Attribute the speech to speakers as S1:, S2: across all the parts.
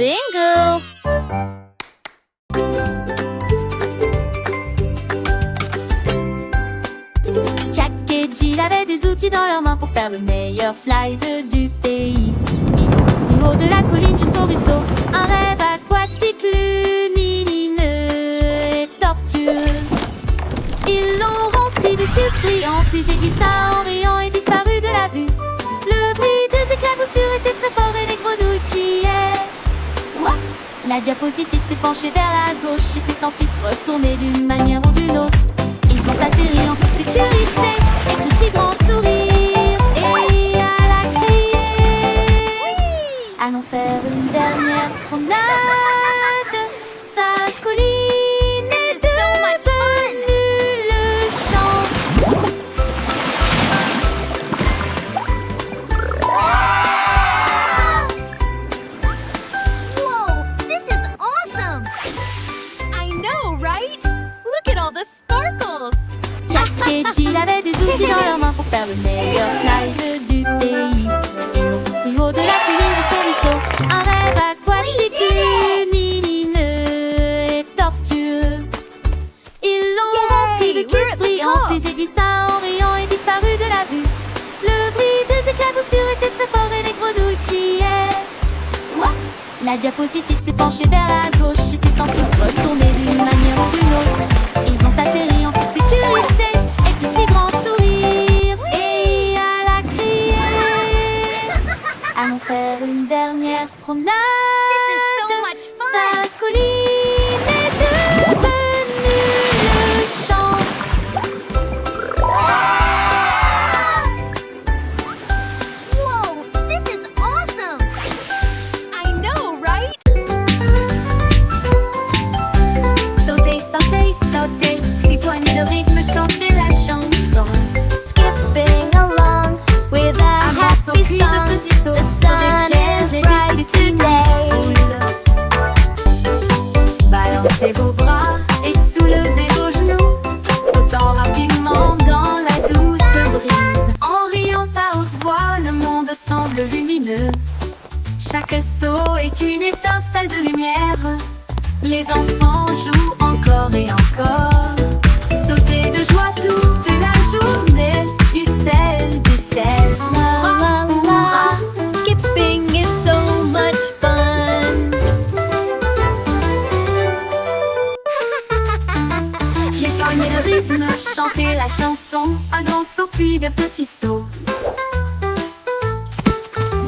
S1: Bingo!
S2: Jack et Jill avaient des outils dans leurs mains pour faire le meilleur slide du pays. Ils ont construit du haut de la colline jusqu'au ruisseau un rêve aquatique lumineux et tortueux. Ils l'ont rempli de tubes brillants, puis il glissa en riant et disparut de la vue. Le bruit des éclaboussures était très fort et les grenouilles criaient. What? La diapositive s'est penchée vers la gauche et s'est ensuite retournée d'une manière ou d'une autre. Ils ont atterri en toute sécurité avec de si grands sourires et à la crier. Allons faire une dernière promenade. Sa colline est devenue le champ.
S3: Whoa, this is awesome! I know, right? Look at all the sparkles!
S2: Jack et Jill avaient des outils dans leurs mains pour faire le meilleur slide du pays. Ils l'ont construit au haut de la colline jusqu'au ruisseau un rêve aquatique lumineux et tortueux. Ils l'ont rempli de cubes brillants, puis il glissa en riant et disparut de la vue. Le bruit des éclaboussures était très fort et les grenouilles criaient. What? La diapositive s'est penchée vers la gauche et s'est ensuite retournée d'une manière ou d'une autre. Ils ont atterri en toute sécurité avec de si grands sourires et à la crier. Allons faire une dernière promenade.
S3: This is so much fun!
S2: Sa colline est devenue le champ.
S3: Whoa, this is awesome! I know, right?
S2: Sautez, sautez, sautez, rejoignez le rythme, chantez la chanson.
S3: Skipping along with a happy song. The sun is bright today.
S2: Balancez vos bras et soulevez vos genoux, sautant rapidement dans la douce brise. En riant à haute voix, le monde semble lumineux. Chaque saut est une étincelle de lumière. Les enfants jouent encore et encore. Sautez de joie toute la journée. Du sel, du sel.
S3: La la la, skipping is so much fun.
S2: Rejoignez le rythme, chantez la chanson. Un grand saut puis de petits sauts.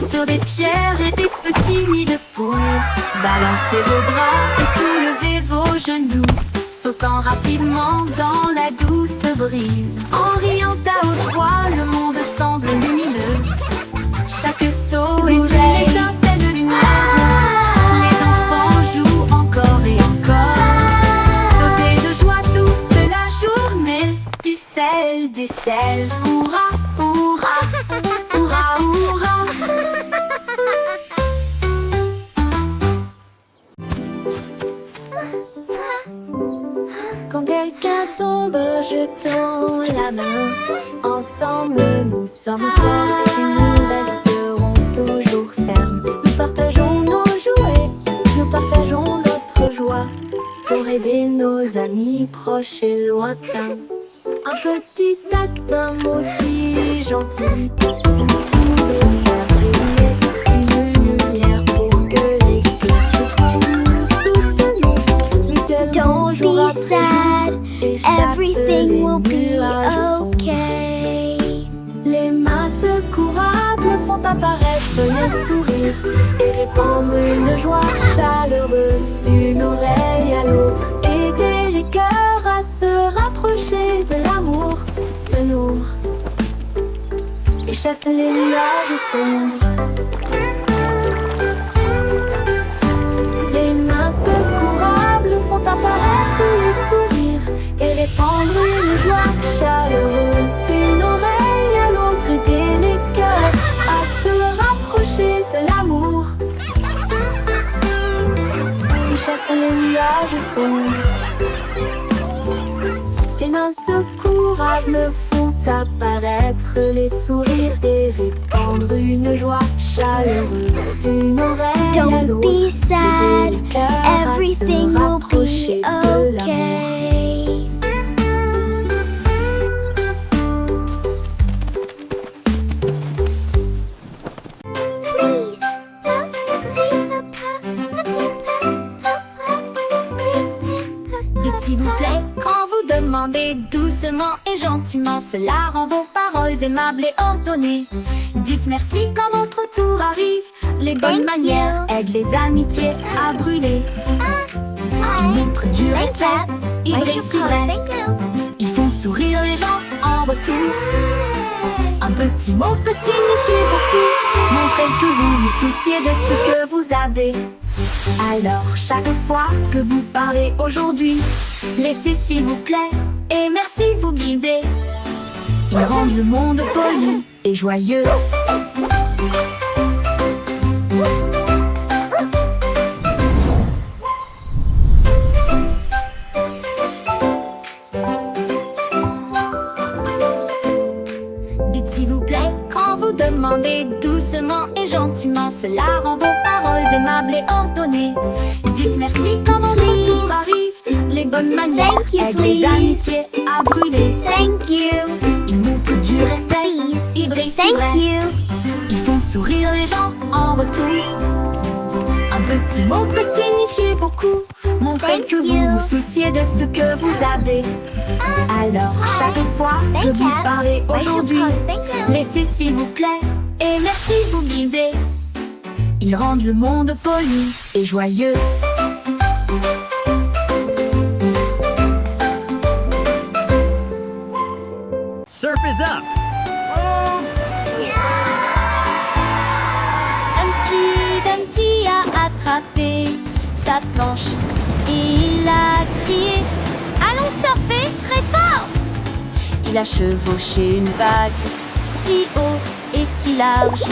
S2: Sur des pierres et des petits nids de poules. Balancez vos bras et soulevez vos genoux, sautant rapidement dans la douce brise. En riant à haute voix, le monde semble lumineux. Chaque saut est une étincelle de lumière. Les enfants jouent encore et encore. Sautez de joie toute la journée. Du sel, du sel. Hurrah, hurrah, hurrah, hurrah. Quand quelqu'un tombe, jetons la main. Ensemble, nous sommes forts et nous resterons toujours fermes. Nous partageons nos jouets, nous partageons notre joie pour aider nos amis proches et lointains. Un petit acte, un mot si gentil. Vous pouvez faire briller une lumière pour que les petits nous soutenons mutuellement.
S3: Don't be sad, everything will be okay.
S2: Les mains secourables font apparaître les sourires et répandre une joie chaleureuse d'une oreille à l'autre. Aider les cœurs à se rapprocher de l'amour, de nous, et chasse les nuages sombres. Les mains secourables font apparaître les sourires et répandre une joie chaleureuse d'une oreille à l'autre. Aider les cœurs à se rapprocher de l'amour et chasse les nuages sombres. Les mains secourables font apparaître les sourires et répandre répandre une joie chaleureuse d'une oreille à
S3: Don't
S2: l'autre.
S3: be sad,
S2: Aider le cœur à
S3: everything
S2: se
S3: will
S2: rapprocher
S3: be
S2: de l'amour.
S3: okay. Please.
S2: Dites s'il vous plaît quand vous demandez doucement et gentiment. Cela rend vos paroles aimables et ordonnées. Dites merci quand votre tour arrive. Les bonnes
S3: Thank
S2: manières
S3: you.
S2: aident les amitiés à brûler. Ils montrent du respect, ils
S3: Why
S2: brillent
S3: you
S2: si
S3: call?
S2: vrai.
S3: Thank you.
S2: Ils font sourire les gens en retour. Un petit mot peut signifier beaucoup. Montrez que vous vous souciez de ce que vous avez. Alors chaque fois que vous parlez aujourd'hui, laissez s'il vous plaît et merci vous guider. Ils rendent le monde poli et joyeux. Dites s'il vous plaît quand vous demandez doucement et gentiment. Cela rend vos paroles aimables et ordonnées. Dites merci quand votre tour arrive. Les bonnes manières
S3: Thank you,
S2: aident les
S3: please.
S2: amitiés à brûler.
S3: Thank you.
S2: Ils montrent du respect,
S3: Please.
S2: ils brillent si
S3: Thank
S2: vrai.
S3: you.
S2: Ils font sourire les gens en retour. Un petit mot peut signifier beaucoup. Montrez
S3: Thank
S2: que vous
S3: you.
S2: vous souciez de ce que vous avez. Alors chaque fois que
S3: Thank
S2: vous
S3: you.
S2: parlez
S3: Why you
S2: aujourd'hui,
S3: call? Thank you.
S2: laissez s'il vous plaît et merci vous guider. Ils rendent le monde poli et joyeux.
S1: Surf is up!
S2: Humpty Dumpty a attrapé sa planche et il a crié: allons surfer très fort! Il a chevauché une vague si haut et si large.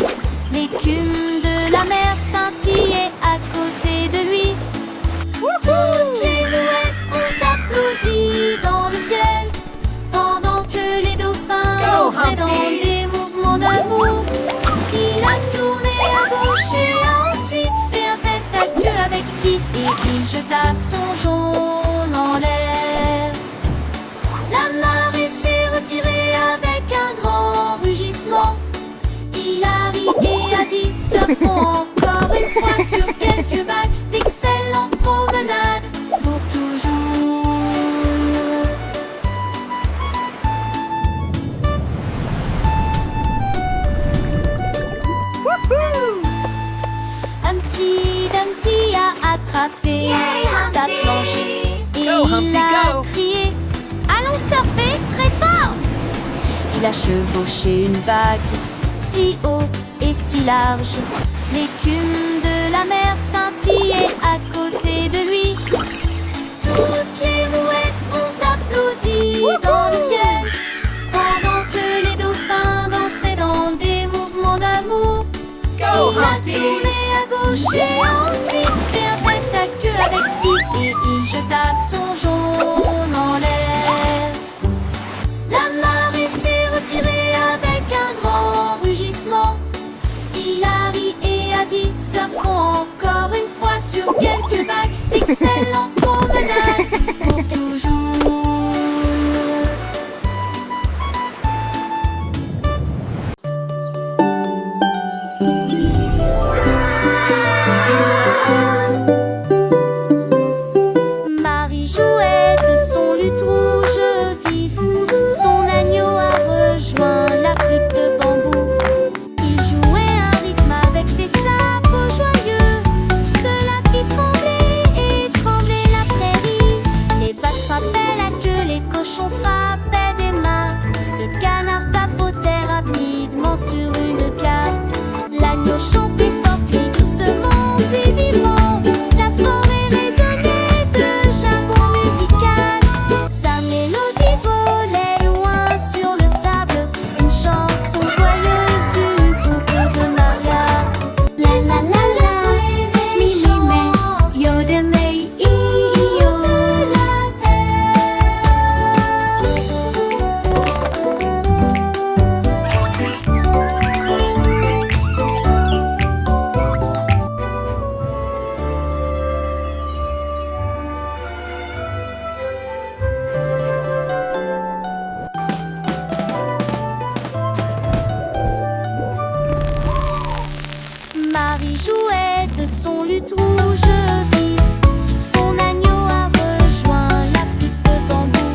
S2: L'écume de la mer scintillait à côté de lui. Toutes les mouettes ont applaudi dans le ciel pendant que les dauphins dansaient dans des mouvements d'amour. Il a tourné à gauche et a ensuite fait un tête à queue avec Steve et il jeta son jaune en l'air. La marée s'est retirée avec un grand rugissement. Il a ri et a dit: surfons encore une fois sur quelques vagues. D'excellentes promenades pour toujours. Humpty Dumpty a attrapé sa planche et
S1: Go,
S2: il
S1: Humpty,
S2: a
S1: go.
S2: crié: allons surfer très fort! Il a chevauché une vague si haut et si large. L'écume de la mer scintillait à côté de lui. Toutes les mouettes ont applaudi dans le ciel pendant que les dauphins dansaient dans des mouvements d'amour. Il a tourné à gauche et a ensuite fait un tête à queue avec Steve et il jeta son jaune en l'air. La marée s'est retirée avec un grand rugissement. Il a ri et a dit: surfons encore une fois sur quelques vagues. D'excellentes promenades pour toujours. Marie jouait de son luth rouge vif. Son agneau a rejoint la flûte de bambou. Il jouait un rythme avec des sabots joyeux. Cela fit trembler et trembler la Marie jouait de son luth rouge vif. Son agneau a rejoint la flûte de bambou.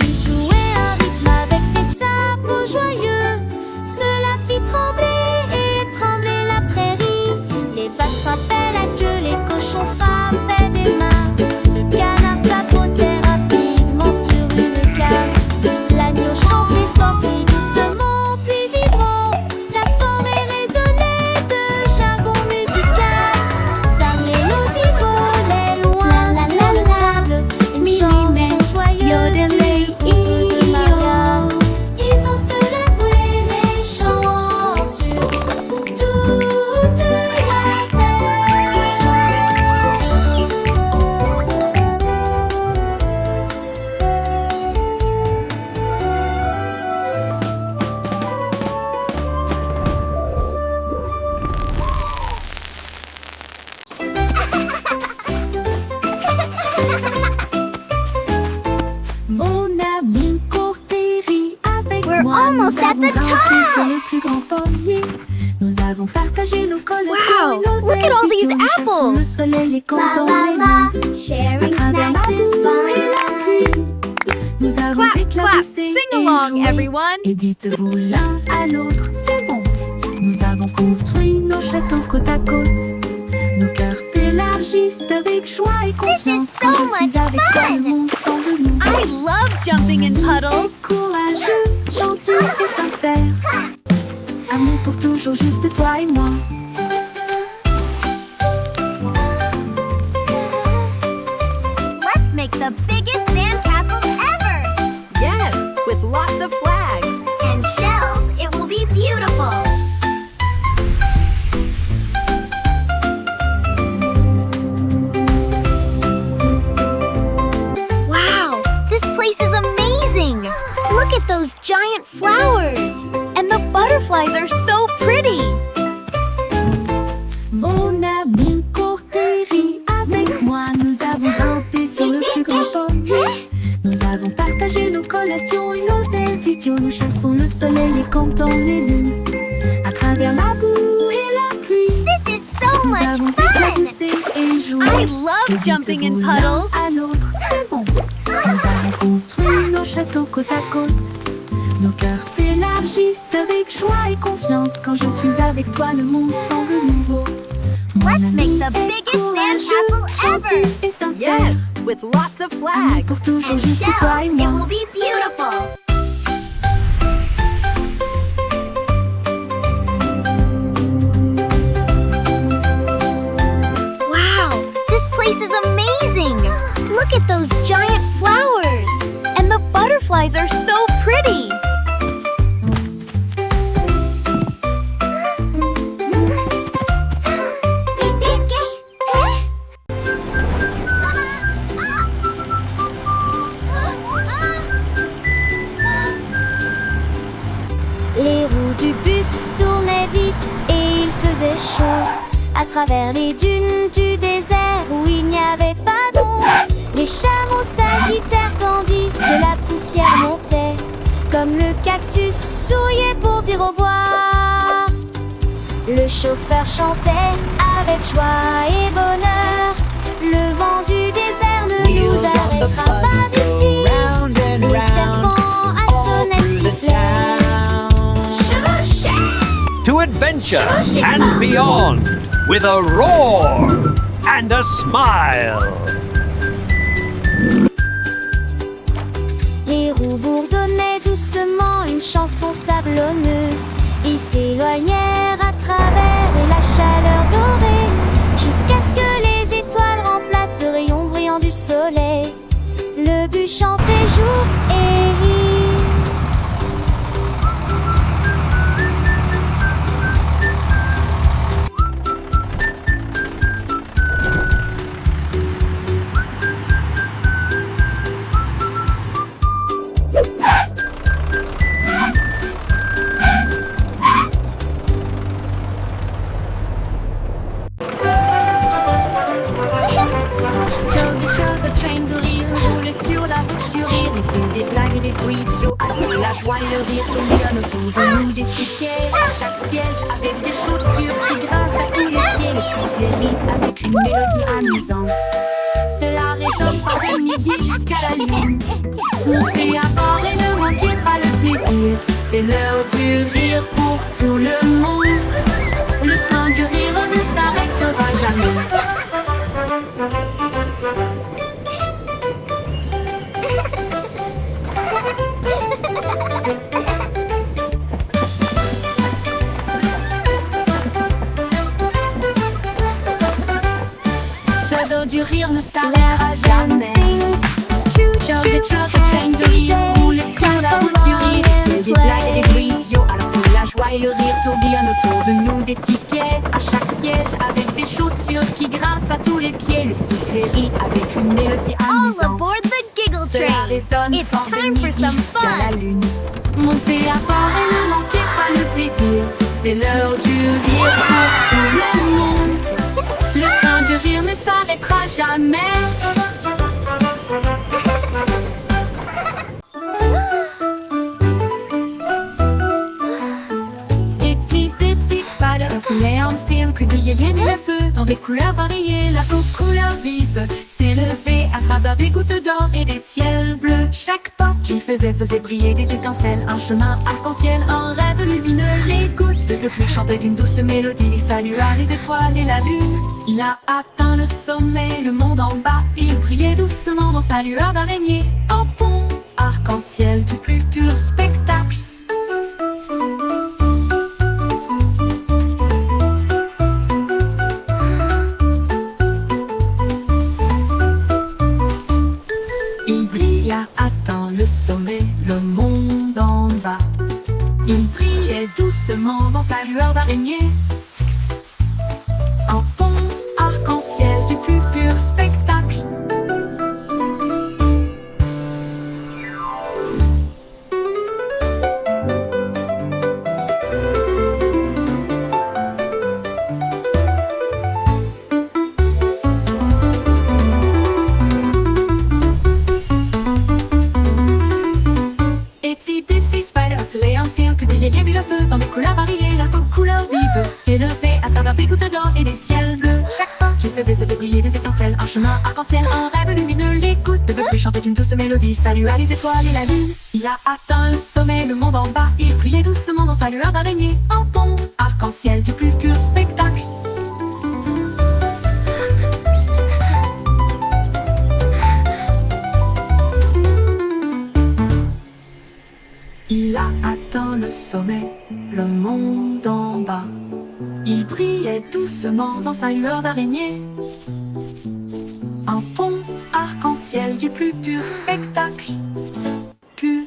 S2: Il jouait un rythme avec des sabots joyeux. Cela fit trembler et trembler la prairie. Les vaches frappaient la queue, les cochons frappaient des mains. Le canard papotait rapidement sur une cave. L'agneau chantait fort puis doucement puis vibrant. La forêt résonnait de jargon musical. Sa mélodie volait loin sur le sable. Une chanson joyeuse du groupe de Maria. Ils ont célébré les chants sur toute la terre. Mon ami Courtéry avec
S3: We're
S2: moi.
S3: almost
S2: Nous
S3: at
S2: avons
S3: the
S2: grimpé
S3: top.
S2: sur le plus grand pommier. Nous avons partagé nos collations.
S3: Wow,
S2: et nos
S3: look at all these
S2: étions. Nous chassons le
S3: apples.
S2: soleil et
S3: La
S2: comptons
S3: la
S2: les
S3: la,
S2: nuits.
S3: sharing
S2: À travers la
S3: snacks is
S2: boue et la
S3: fun.
S2: pluie, nous avons
S4: Clap, clap,
S2: éclaboussé
S4: sing
S2: et
S4: along,
S2: joué.
S4: everyone.
S2: Et dites-vous l'un à l'autre, c'est bon. Nous avons construit nos châteaux côte à côte. Nos cœurs s'élargissent avec joie et confiance.
S3: so
S2: Quand je
S3: much
S2: suis avec toi, le monde semble nouveau.
S4: I love jumping in puddles.
S2: Courageux, gentil et sincère. Amour pour toujours, juste toi et moi.
S3: Let's make the biggest sandcastle ever.
S4: Yes, with lots of flags.
S3: And shells, it will be beautiful. Wow, this place is amazing. Look at those giant flowers. And the butterflies are so pretty.
S2: Mon ami Courtéry, avec moi, nous avons grimpé sur le plus grand pommier. Nous avons partagé nos collations et nos hésitions. Nous chassons le soleil et comptons les lunes. À travers la boue et la pluie,
S3: This is so
S2: nous
S3: much
S2: avons
S3: fun.
S2: éclaboussé et joué.
S4: I
S2: Et
S4: love jumping in
S2: dites-vous l'un
S4: puddles.
S2: à l'autre, c'est bon. Nous avons construit nos châteaux côte à côte. Nos cœurs s'élargissent avec joie et confiance. Quand je suis avec toi, le monde semble nouveau. Mon
S3: Let's
S2: ami
S3: make the
S2: est
S3: biggest
S2: courageux,
S3: sandcastle ever.
S2: gentil et sincère.
S4: Yes, with lots of
S2: Amour pour
S4: flags.
S2: toujours,
S3: And
S2: juste toi et
S3: shells, it
S2: moi.
S3: will be beautiful. Wow, this place is amazing. Look at those giant flowers. And the butterflies are so pretty.
S2: Les roues du bus tournaient vite et il faisait chaud. À travers les dunes du désert où il n'y avait pas d'ombre, les chameaux s'agitèrent tandis que la poussière montait. Comme le cactus souriait pour dire au revoir. Le chauffeur chantait avec joie et bonheur. Le vent du désert ne nous arrêtera pas ici. Les serpents à sonnette sifflaient.
S1: To adventure and beyond with a roar and a smile.
S2: Les roues bourdonnaient doucement une chanson sablonneuse. Ils s'éloignèrent à travers la chaleur dorée, jusqu'à ce que les étoiles remplacent le rayon brillant du soleil. Le but chantait jour et nuit. Chug, train de rire, roule sur la voiture, rire et fait des blagues et des bruits idiots. Avec la joie et le rire, tourbillonnent autour de nous des tickets. À chaque siège avec des chaussures qui grincent à tous les soufflerie avec une mélodie amusante. Cela résonne fort de midi jusqu'à la lune. Montez à bord et ne manquez pas le plaisir. C'est l'heure du rire pour tout le monde. Le train du rire ne s'arrêtera jamais. Ce dos du rire ne s'arrêtera
S3: Laughs and
S2: jamais.
S3: sings. Choo
S2: Chug
S3: choo
S2: et chug et chaîne de rire roule sur la route du rire. Il y a des blagues et des bruits idiots alors que la joie et le rire tourbillonnent autour de nous. Des tickets à chaque siège avec des chaussures qui grincent à tous les pieds. Le sifflet rit avec une mélodie
S3: All
S2: amusante.
S3: aboard the Giggle
S2: Cela
S3: Train.
S2: résonne
S3: It's
S2: fort de
S3: time for
S2: midi
S3: some
S2: jusqu'à la
S3: fun.
S2: lune. Montez à bord et ne manquez pas le plaisir. C'est l'heure du rire pour tout le monde. Le train du rire ne s'arrêtera jamais. Itsy bitsy spider voulait en film que des yéyés mis le feu dans des couleurs variées. La couleur vive s'est levée à travers des gouttes d'or et des ciels bleus. Chaque pas qu'il faisait briller des étincelles. Un chemin arc-en-ciel, un rêve lumineux. Les gouttes de pluie chantaient une douce mélodie. Il salua les étoiles et la lune. Il a atteint le sommet, le monde en bas. Il brillait doucement dans sa lueur d'araignée. En pont arc-en-ciel du plus pur spectacle. Il brilla, atteint le sommet, le monde en bas. Il brillait doucement dans sa lueur d'araignée. Un pont arc-en-ciel du plus pur spectacle. Itsy bitsy spider voulait en film que des yéyés mis le feu dans des couleurs variées. La couleur vive s'est levée à travers des gouttes d'or et des ciels bleus. Chaque pas qu'il faisait briller des étincelles. Un chemin arc-en-ciel, un rêve lumineux. Les gouttes de pluie chantaient une douce mélodie. Salua les étoiles et la lune. Il a atteint le sommet, le monde en bas. Il brillait doucement dans sa lueur d'araignée. Un pont arc-en-ciel du plus pur spectacle. Il a atteint le sommet, le monde en bas. Il brillait doucement dans sa lueur d'araignée. Un pont arc-en-ciel du plus pur spectacle. Pur.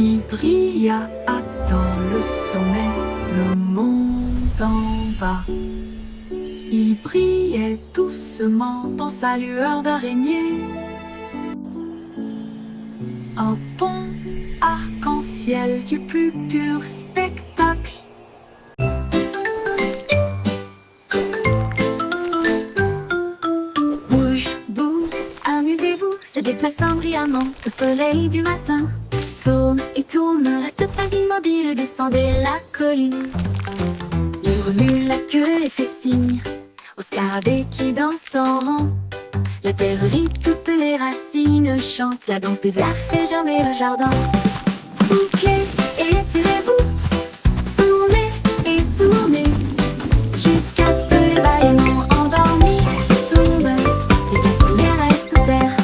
S2: Il brilla, atteint le sommet, le monde en bas. Il brillait doucement dans sa lueur d'araignée. Un pont arc-en-ciel du plus pur spectacle. Bouge, bouge, amusez-vous, se déplaçant brillamment au soleil du matin. Tourne et tourne, ne reste pas immobile, descendez la colline. Il remue la queue et fait signe au scarabée qui danse en rang. La terre rit, toutes les racines chantent, la danse des vers fait germer le jardin. Bouclez et tirez-vous, tournez et tournez, jusqu'à ce que les bâillements endormis tombent et cassent les rêves sous terre.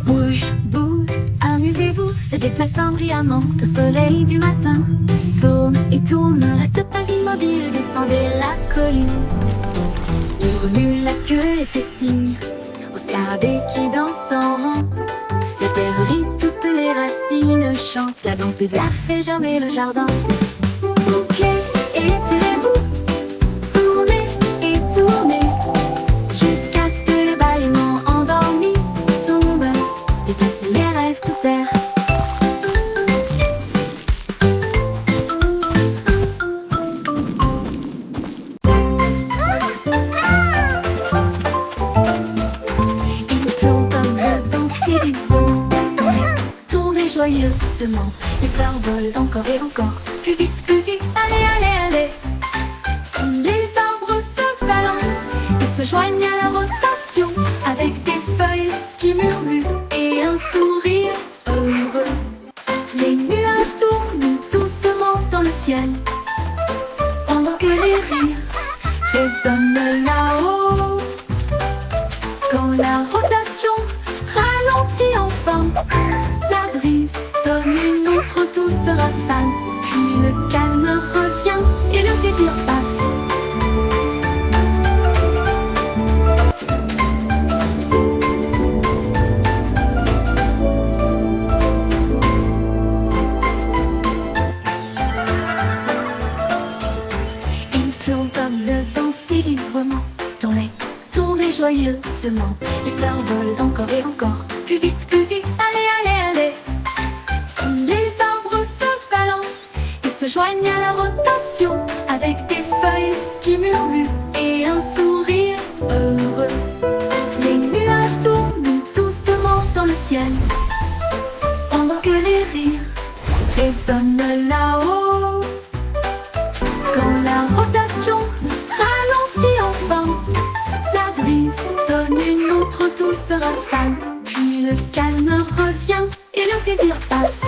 S2: Bouge, bouge, amusez-vous, se déplaçant brillamment au soleil du matin. Tourne et tourne, ne reste pas immobile, descendez la colline. Il remue la queue et fait signe au scarabée qui danse en rang. La terre rit, toutes les racines chante la danse des vers fait germer le jardin. Bouquet et tirez-vous, tournez et tournez, jusqu'à ce que les bâillements endormis tombent et placent les rêves sous terre. Joyeusement, les fleurs volent encore et encore. Plus vite, allez, allez, allez. Tous les arbres se balancent et se joignent à la rotation, avec des feuilles qui murmurent et un sourire heureux. Les nuages tournent doucement dans le ciel, pendant que les rires résonnent là-haut. Quand la rotation ralentit enfin, la brise donne une autre douce rafale, puis le calme revient et le plaisir passe. Il tourne comme le vent si librement dans les tournées joyeusement. Les fleurs volent encore et encore. Plus vite, allez, allez, allez. Tous les arbres se balancent et se joignent à la rotation, avec des feuilles qui murmurent et un sourire heureux. Les nuages tournent doucement dans le ciel, pendant que les rires résonnent là-haut. Quand la rotation ralentit enfin, la brise donne une autre douce rafale, puis le calme revient et le plaisir passe.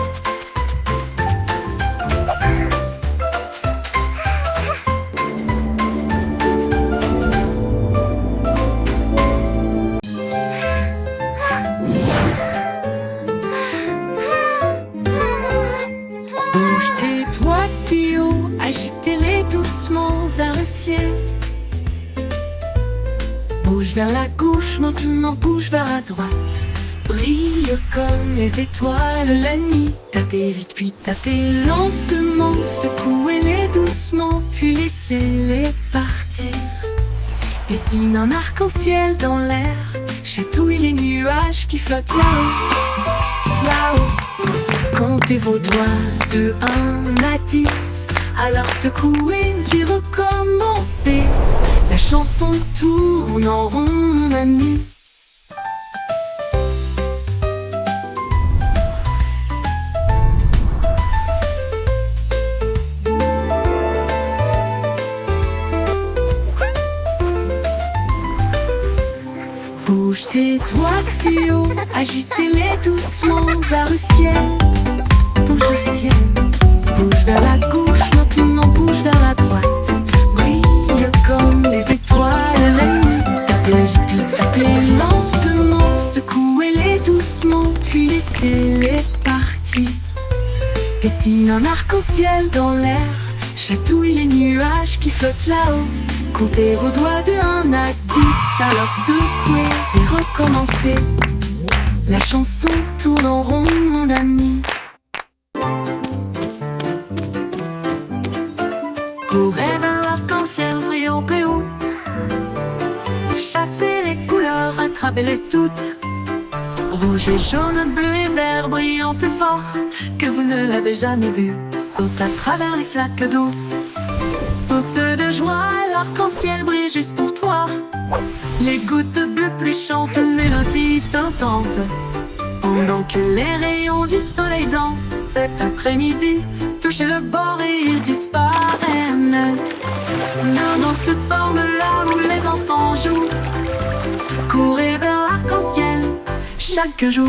S5: Bouge tes doigts si haut, agitez-les doucement vers le ciel. Bouge vers la gauche, maintenant bouge vers la droite. Brille comme les étoiles la nuit. Tapez vite puis tapez lentement. Secouez-les doucement puis laissez-les partir. Dessine un arc-en-ciel dans l'air. Chatouille les nuages qui flottent là-haut, là-haut. Comptez vos doigts de 1 à 10. Alors secouez et recommencez. La chanson tourne en rond, mon ami. Bouge tes doigts si haut, agitez-les doucement vers le ciel. Bouge au ciel, bouge vers la gauche, maintenant bouge vers la droite. Brille comme les étoiles la nuit. Tapez vite puis tapez lentement. Secouez-les doucement puis laissez-les partir. Dessine un arc-en-ciel dans l'air. Chatouille les nuages qui flottent là-haut. Comptez vos doigts de 1 à 10. Alors secouez et recommencez. La chanson tourne en rond, mon ami. Courez vers l'arc-en-ciel brillant plus haut. Chassez les couleurs, attrapez-les toutes. Rouge et jaune, bleu et vert brillant plus fort que vous ne l'avez jamais vu. Saute à travers les flaques d'eau. Saute de joie, l'arc-en-ciel brille juste pour toi. Les gouttes bleues plus chantent une mélodie tentante, pendant que les rayons du soleil dansent. Cet après-midi, touchez le bord et ils disparaissent. Un donc se forme là où les enfants jouent. Courez vers l'arc-en-ciel chaque jour.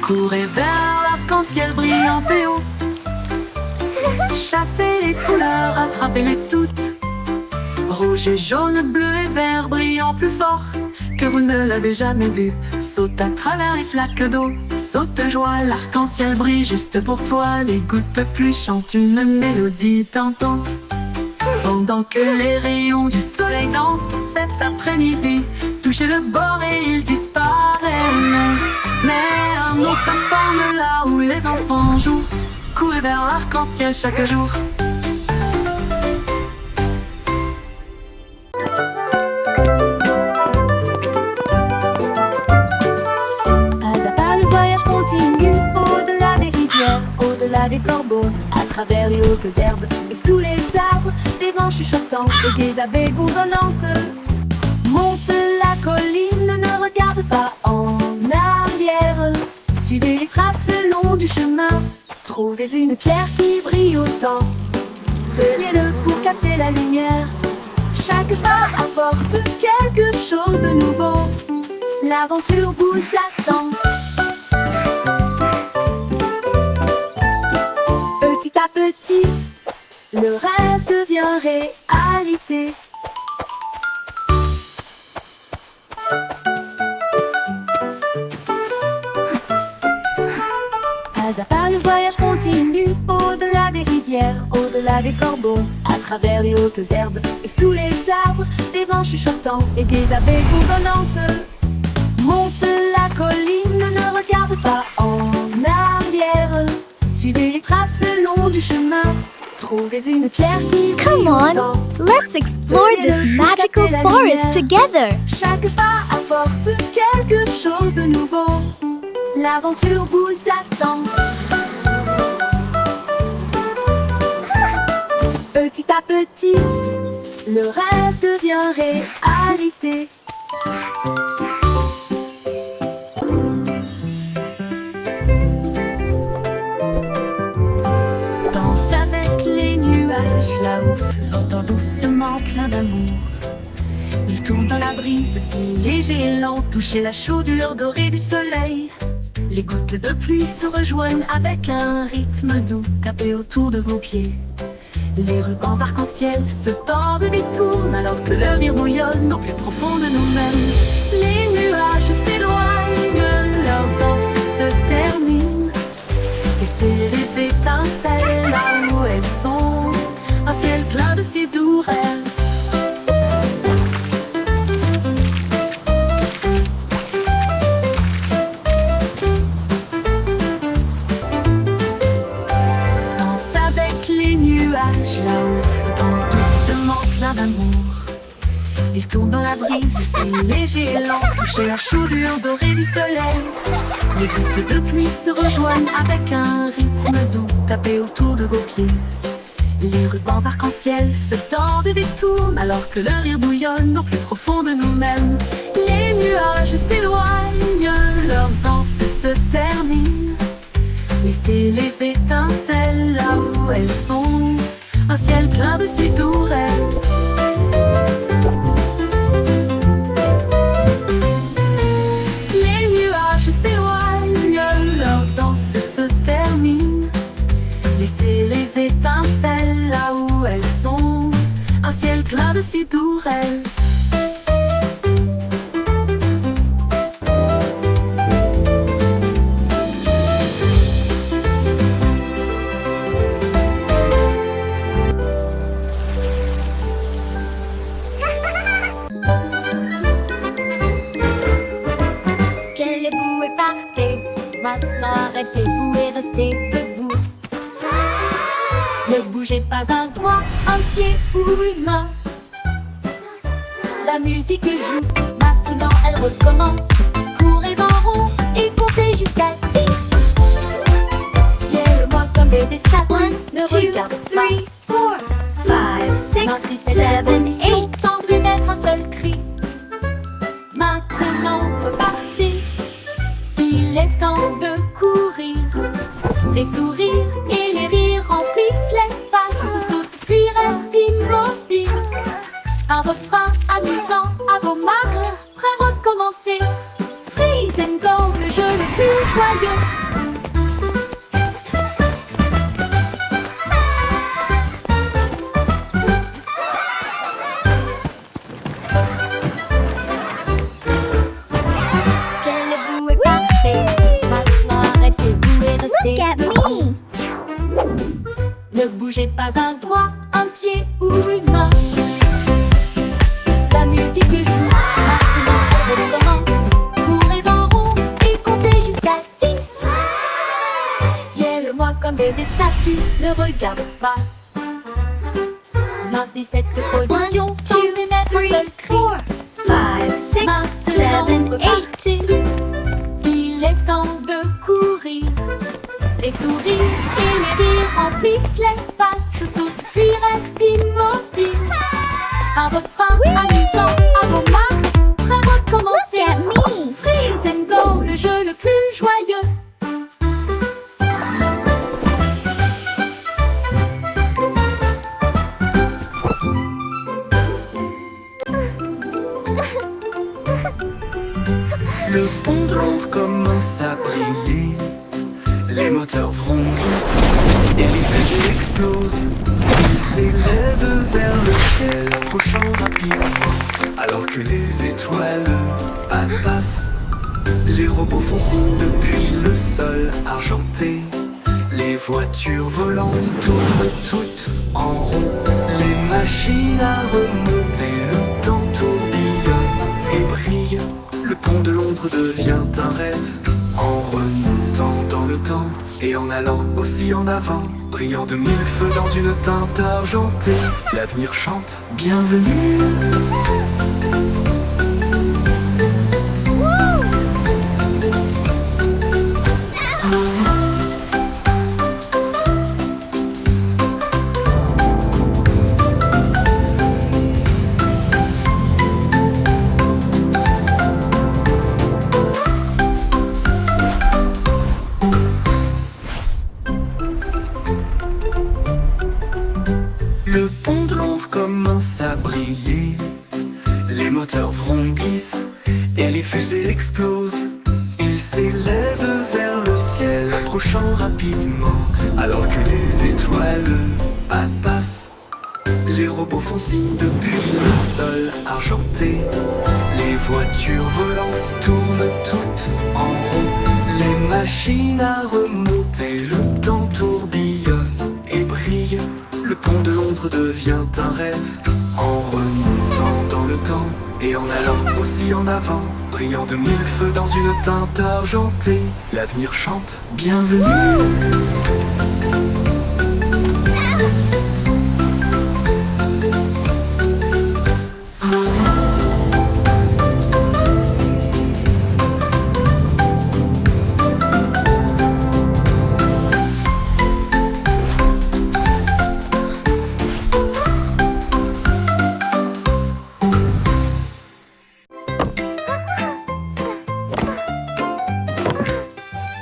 S5: Courez vers l'arc-en-ciel brillant et haut. Chassez les couleurs, attrapez-les toutes. Rouge et jaune, bleu et vert brillant plus fort que vous ne l'avez jamais vu. Saute à travers les flaques d'eau. Saute de joie, l'arc-en-ciel brille juste pour toi. Les gouttes plus chantent une mélodie tentante, pendant que les rayons du soleil dansent. Cet après-midi, toucher le bord et il disparaît. Mais un autre sa forme là où les enfants jouent, courir vers l'arc-en-ciel chaque jour.
S2: Pas à pas le voyage continue, au-delà des rivières, au-delà des corbeaux, à travers les hautes herbes et sous les arbres, des vents chuchotants et des abeilles bourdonnantes. Monte la colline, ne regarde pas en arrière. Suivez les traces le long du chemin. Trouvez une pierre qui brille autant. Tenez-le pour capter la lumière. Chaque pas apporte quelque chose de nouveau. L'aventure vous attend. Petit à petit, le rêve devient réalité. Pas à pas le voyage continue, au-delà des rivières, au-delà des corbeaux, à travers les hautes herbes et sous les arbres, des vents chuchotants et des abeilles bourdonnantes. Monte la colline, ne regarde pas en arrière. Suivez les traces le long du chemin. Trouvez une pierre qui brille
S3: Come on,
S2: autant.
S3: let's explore this magical forest together.
S2: Chaque pas apporte quelque chose de nouveau. L'aventure vous attend. Petit à petit, le rêve devient réalité.
S5: Danse avec les nuages là-haut, flottant doucement plein d'amour. Il tourne dans la brise si léger et lent, toucher la chaudure dorée du soleil. Les gouttes de pluie se rejoignent avec un rythme doux, tapez autour de vos pieds. Les rubans arc-en-ciel se tordent et tournent alors que le rire bouillonne au plus profond de nous-mêmes. Les nuages s'éloignent, leur danse se termine. Laissez les étincelles là où elles sont, un ciel plein de si doux rêves. Là-haut, flottant doucement plein d'amour. Il tourne dans la brise, c'est léger et lent, toucher la chaudure dorée du soleil. Les gouttes de pluie se rejoignent avec un rythme doux, tapez autour de vos pieds. Les rubans arc-en-ciel se tordent et détournent alors que le rire bouillonne au plus profond de nous-mêmes. Les nuages s'éloignent, leur danse se termine. Laissez les étincelles là où elles sont, un ciel plein de si doux rêves. Les nuages s'éloignent, leur danse se termine. Laissez les étincelles là où elles sont, un ciel plein de si doux rêves.
S2: Levez-vous et partez. Maintenant arrêtez-vous et restez debout. Ne bougez pas un doigt, un pied ou une main. La musique joue, maintenant elle recommence. Courez en rond et comptez jusqu'à 10. Guère-moi comme des statues, ne regarde pas.
S3: 5, 6, 7, 8.
S2: Sans émettre un seul cri. Maintenant repartez. Il est temps de courir. Les sourires et les rires remplissent l'espace. Saute puis reste immobile. Un refrain amusant à vos marques. Prêt à recommencer. Freeze and go, le jeu le plus joyeux.
S3: Look at me!
S2: Ne bougez pas un doigt, un pied ou une main. La musique joue, maintenant elle
S5: ne regarde pas. Maintenez cette position
S3: 1,
S5: sans
S3: 2,
S5: émettre un
S3: 3,
S5: seul cri.
S3: 5, 6, 7,
S5: Maintenant,
S3: 8.
S5: repartez. Il est temps de courir. Les souris et les rires remplissent l'espace. Sautent puis restent immobiles. Un refrain amusant à vos mains. Prêt à recommencer.
S3: Look at me.
S5: Freeze and go, le jeu le plus joyeux.
S6: Le pont de Londres commence à briller. Les moteurs vrombissent et les fusées explosent. Ils s'élèvent vers le ciel, approchant rapidement. Alors que les étoiles passent, les robots font signe depuis le sol argenté. Les voitures volantes tournent toutes en rond. Les machines à remonter, le temps tourbillonne et brille. Le pont de Londres devient un rêve. En remontant dans le temps et en allant aussi en avant, brillant de mille feux dans une teinte argentée, l'avenir chante bienvenue. Le pont de Londres commence à briller. Les moteurs vrombissent et les fusées explosent. Ils s'élèvent vers le ciel, approchant rapidement. Alors que les étoiles passent, les robots font signe depuis le sol argenté. Les voitures volantes tournent toutes en rond. Les machines à remonter, le temps tourbillonne et brille. Le pont de Londres devient un rêve. En remontant dans le temps et en allant aussi en avant, brillant de mille feux dans une teinte argentée, l'avenir chante bienvenue.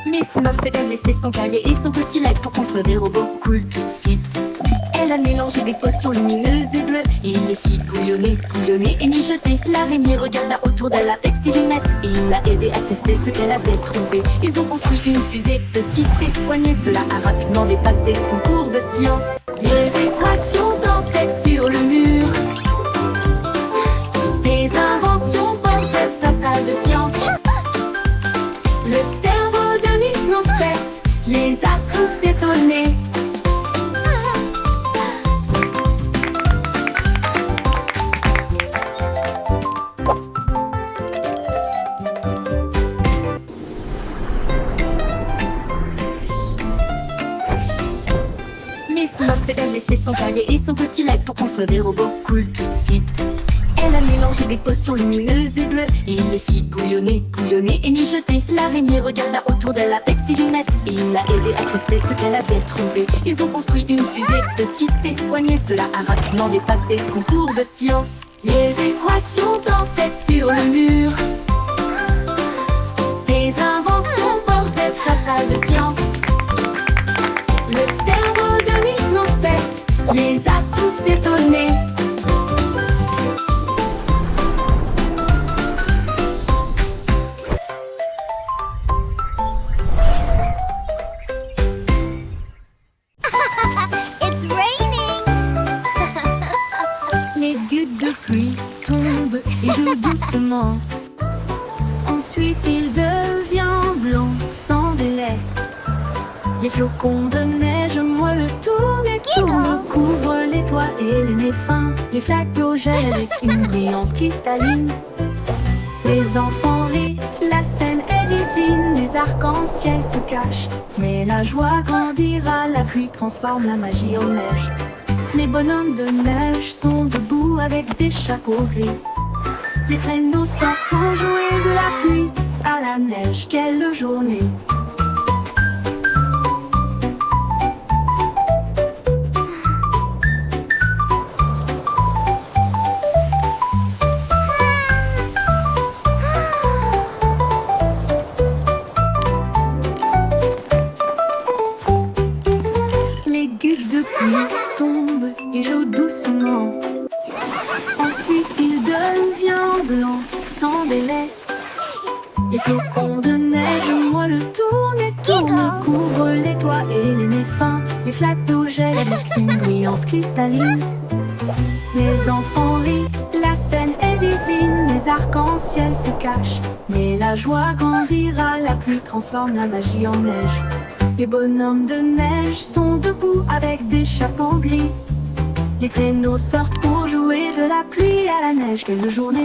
S5: Miss Muffet a laissé son cahier et son petit lac pour construire des robots cool tout de suite. Elle a mélangé des potions lumineuses et bleues et les fit bouillonner, bouillonner et mijoter. L'araignée regarda autour d'elle avec ses lunettes et il l'a aidé à tester ce qu'elle avait trouvé. Ils ont construit une fusée petite et soignée. Cela a rapidement dépassé son cours de science. Les équations dansaient sur le mur. Des inventions portaient sa salle de science. Le cerveau de Miss Muffet les a tous étonnés. Miss Muffet a laissé son cahier et son petit lac pour construire des robots cool tout de suite. Elle a mélangé des potions lumineuses et bleues et il les fit bouillonner, bouillonner et mijoter. L'araignée regarda autour d'elle avec ses lunettes et il l'a aidé à tester ce qu'elle avait trouvé. Ils ont construit une fusée petite et soignée. Cela a rapidement dépassé son cours de science. Les équations dansaient sur le mur. Des inventions portaient sa salle de science. Le cerveau de Miss Muffet les a tous étonnés.
S3: It's raining.
S5: Les gouttes de pluie tombent et jouent doucement. Ensuite il devient blanc sans délai. Les flocons de neige moelleux tournent et tournent, couvrent les toits et les nez fins. Les flaques d'eau gèlent avec une brillance cristalline. Les enfants rient, la scène est divine, les arcs-en-ciel se cachent. Mais la joie grandira, la pluie transforme la magie en neige. Les bonhommes de neige sont debout avec des chapeaux gris. Les traîneaux sortent pour jouer de la pluie à la neige. Quelle journée! Les gouttes de pluie tombent et jouent doucement. Ensuite il devient blanc sans délai. Les flocons de neige moelleux tournent et tournent, couvrent les toits et les nez fins. Les flaques d'eau gèlent avec une nuance cristalline. Les enfants rient, la scène est divine. Les arcs-en-ciel se cachent, mais la joie grandira. La pluie transforme la magie en neige. Les bonhommes de neige sont debout avec des chapeaux gris. Les traîneaux sortent pour jouer de la pluie à la neige. Quelle journée!